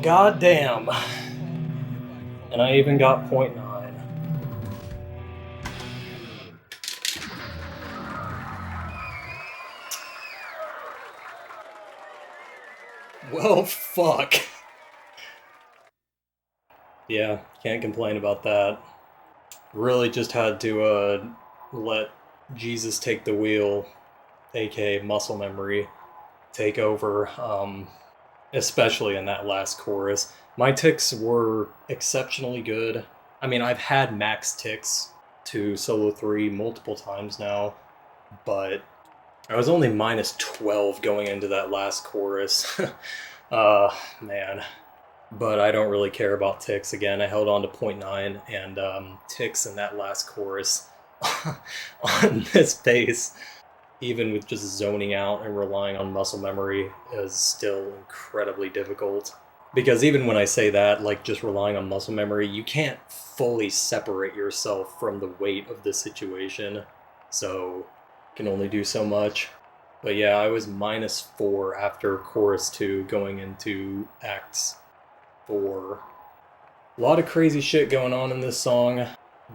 goddamn. And I even got .9. Well, fuck. Yeah, can't complain about that. Really just had to let Jesus take the wheel, aka muscle memory, take over, especially in that last chorus. My ticks were exceptionally good. I mean, I've had max ticks to solo 3 multiple times now, but I was only minus 12 going into that last chorus. Man. But I don't really care about ticks. Again, I held on to .9, and ticks in that last chorus on this bass, even with just zoning out and relying on muscle memory, is still incredibly difficult. Because even when I say that, like just relying on muscle memory, you can't fully separate yourself from the weight of the situation. So you can only do so much. But yeah, I was minus 4 after chorus 2 going into acts 4. A lot of crazy shit going on in this song.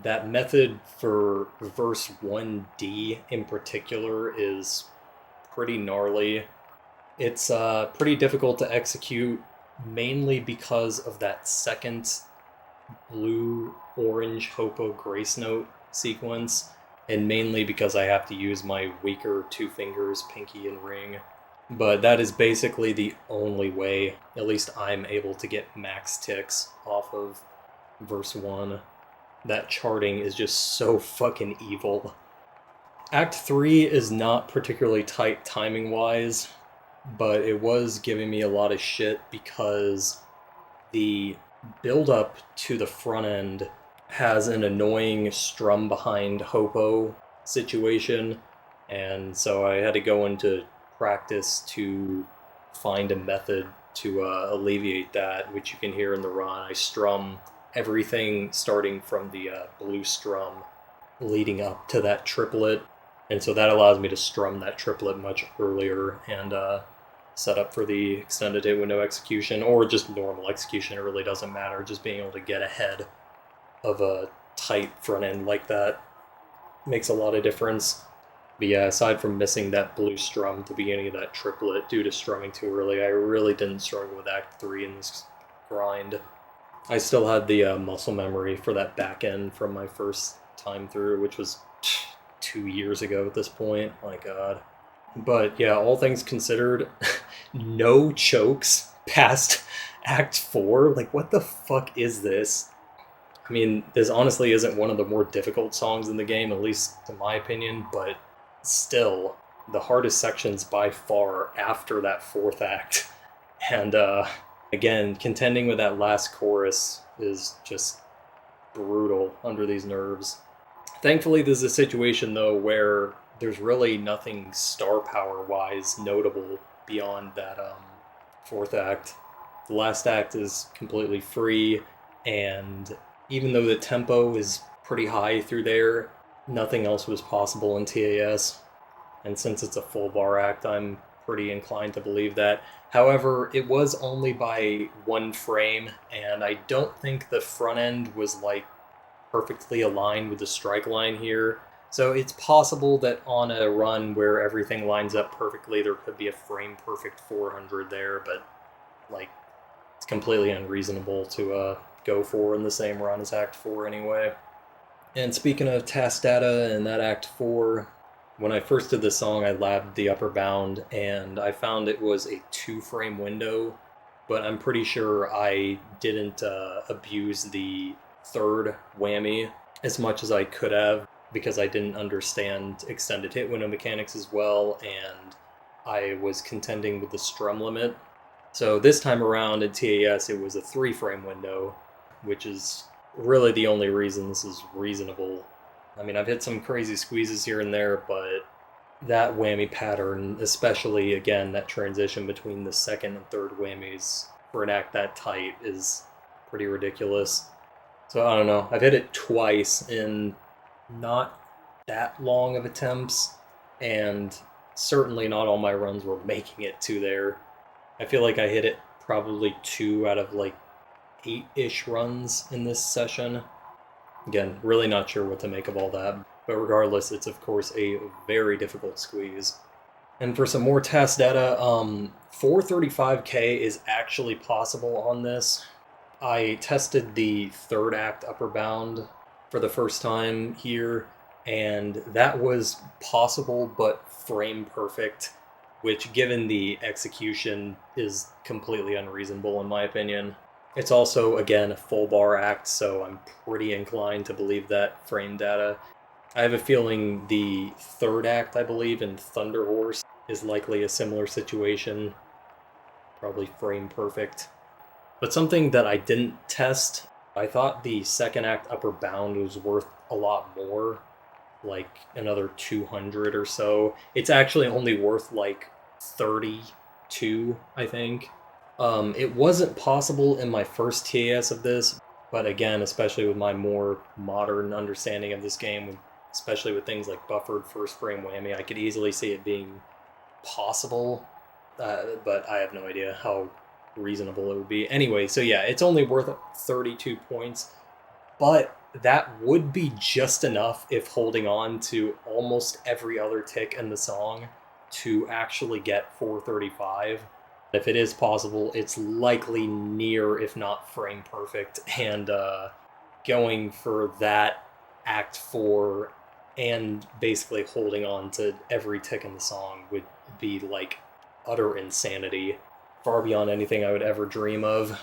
That method for verse 1D in particular is pretty gnarly. It's pretty difficult to execute, mainly because of that second blue-orange hopo grace note sequence, and mainly because I have to use my weaker 2 fingers, pinky and ring. But that is basically the only way, at least I'm able to get max ticks off of verse 1. That charting is just so fucking evil. Act 3 is not particularly tight timing-wise, but it was giving me a lot of shit because the build-up to the front end has an annoying strum behind hopo situation, and so I had to go into practice to find a method to alleviate that, which you can hear in the run. I strum everything starting from the blue strum leading up to that triplet, and so that allows me to strum that triplet much earlier and set up for the extended hit window execution, or just normal execution. It really doesn't matter. Just being able to get ahead of a tight front end like that makes a lot of difference. But yeah, aside from missing that blue strum at the beginning of that triplet due to strumming too early, I really didn't struggle with Act 3 in this grind. I still had the muscle memory for that back end from my first time through, which was 2 years ago at this point. My god. But yeah, all things considered, no chokes past Act 4. Like, what the fuck is this? I mean, this honestly isn't one of the more difficult songs in the game, at least in my opinion, but still, the hardest sections by far after that 4th act. And again, contending with that last chorus is just brutal under these nerves. Thankfully, this is a situation, though, where there's really nothing star power-wise notable beyond that 4th act. The last act is completely free, and even though the tempo is pretty high through there, nothing else was possible in TAS. And since it's a full bar act, I'm pretty inclined to believe that. However, it was only by 1 frame, and I don't think the front end was like perfectly aligned with the strike line here. So it's possible that on a run where everything lines up perfectly, there could be a frame perfect 400 there, but like it's completely unreasonable to go for in the same run as Act 4 anyway. And speaking of task data and that Act 4, when I first did this song, I labbed the upper bound, and I found it was a 2-frame window, but I'm pretty sure I didn't abuse the 3rd whammy as much as I could have, because I didn't understand extended hit window mechanics as well, and I was contending with the strum limit. So this time around in TAS, it was a 3-frame window, which is really the only reason this is reasonable. I mean, I've hit some crazy squeezes here and there, but that whammy pattern, especially, again, that transition between the 2nd and 3rd whammies for an act that tight is pretty ridiculous. So I don't know, I've hit it twice in not that long of attempts, and certainly not all my runs were making it to there. I feel like I hit it probably 2 out of like 8-ish runs in this session. Again, really not sure what to make of all that, but regardless, it's of course a very difficult squeeze. And for some more test data, 435k is actually possible on this. I tested the third act upper bound for the first time here, and that was possible but frame perfect, which given the execution is completely unreasonable in my opinion. It's also, again, a full bar act, so I'm pretty inclined to believe that frame data. I have a feeling the third act, I believe, in Thunder Horse is likely a similar situation, probably frame perfect. But something that I didn't test, I thought the second act upper bound was worth a lot more, like another 200 or so. It's actually only worth like 32, I think. It wasn't possible in my first TAS of this, but again, especially with my more modern understanding of this game, especially with things like buffered first frame whammy, I could easily see it being possible, but I have no idea how reasonable it would be. Anyway, so yeah, it's only worth 32 points, but that would be just enough if holding on to almost every other tick in the song to actually get 435. If it is possible, it's likely near, if not frame perfect, and going for that Act 4 and basically holding on to every tick in the song would be like utter insanity, far beyond anything I would ever dream of.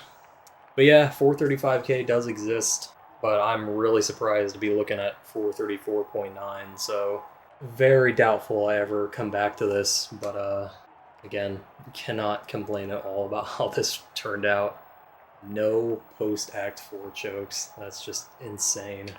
But yeah, 435k does exist, but I'm really surprised to be looking at 434.9, so very doubtful I ever come back to this, but again, cannot complain at all about how this turned out. No post-Act 4 chokes. That's just insane.